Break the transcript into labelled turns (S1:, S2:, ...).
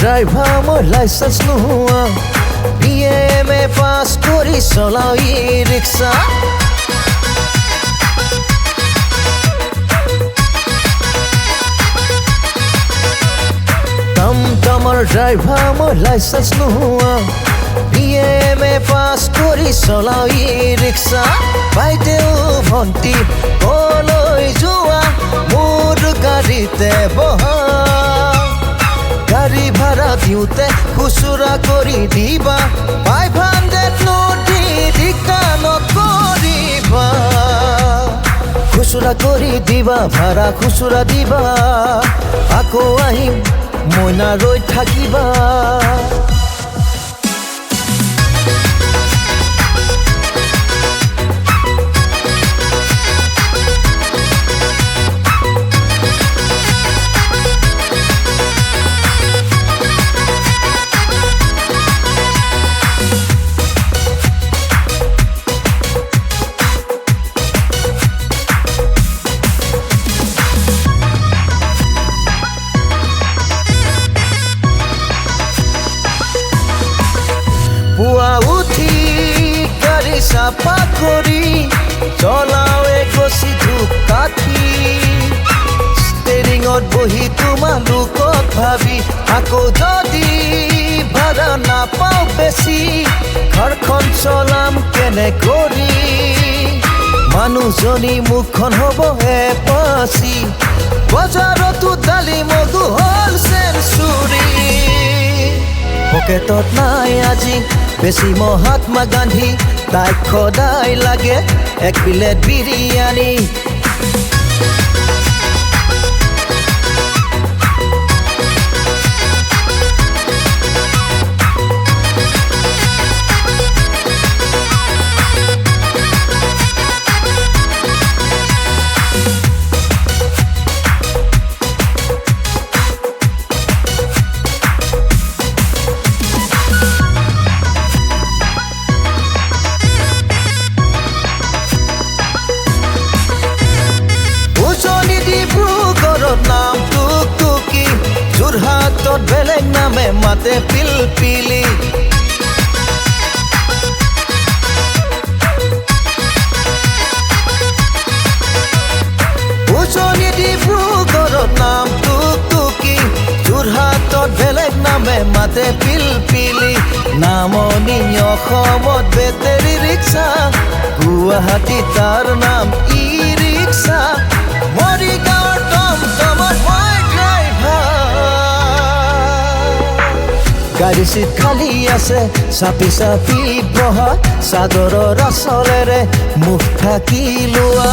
S1: driver মই licence নোহোৱা BMA পাছ কৰি চলাও ই-ৰিক্সা টমটমৰ ড্ৰাইভাৰ মই লাইচেন্স নোহোৱা BMA পাছ কৰি চলাও ই-ৰিক্সা বাইদেউ ভণ্টি কলৈ যোৱা মোৰ গাড়ীতে বহা গাড়ী ভাড়া দিওঁতে খুচুৰা কৰি দিবা 500 নোটি দিকা নকৰিবা খুচুৰা কৰি দিবা ভাড়া খুচুৰা দিবা আকৌ আহিম মইনা ৰৈ থাকিবা পুৱা উঠি গাড়ী চাফা কৰি চলাওৱে গছি কাঠি ষ্টেৰিঙত বহি তোমালোকক ভাবি আকৌ যদি ভাড়া নাপাওঁ বেছি ঘৰখন চলাম কেনে কৰি মানুহজনী মুখখন হ'ব হেপাচি বজাৰতো দালি মগু হ'ল চেঞ্চুৰী পকেটত নাই আজি বেছি মহাত্মা গান্ধী তাইক সদায় লাগে এক প্লেট বিৰিয়ানী নাম টুকটুকি যোৰহাটত বেলেগ নামে মাতে পিলপিলি উজনি ডিব্ৰুগড়ত নাম টুকটুকি যোৰহাটত বেলেগ নামে মাতে পিলপিলি নামনি অসমত বেটেৰী ৰিক্সা গুৱাহাটী তাৰ নাম ই-ৰিক্সা মৰিগাঁৱৰ টমটমত মই ড্ৰাইভাৰ গাড়ী চিট খালী আছে চাপি চাপি বহা চাদৰৰ আচলেৰে মুখ ঢাকি লোৱা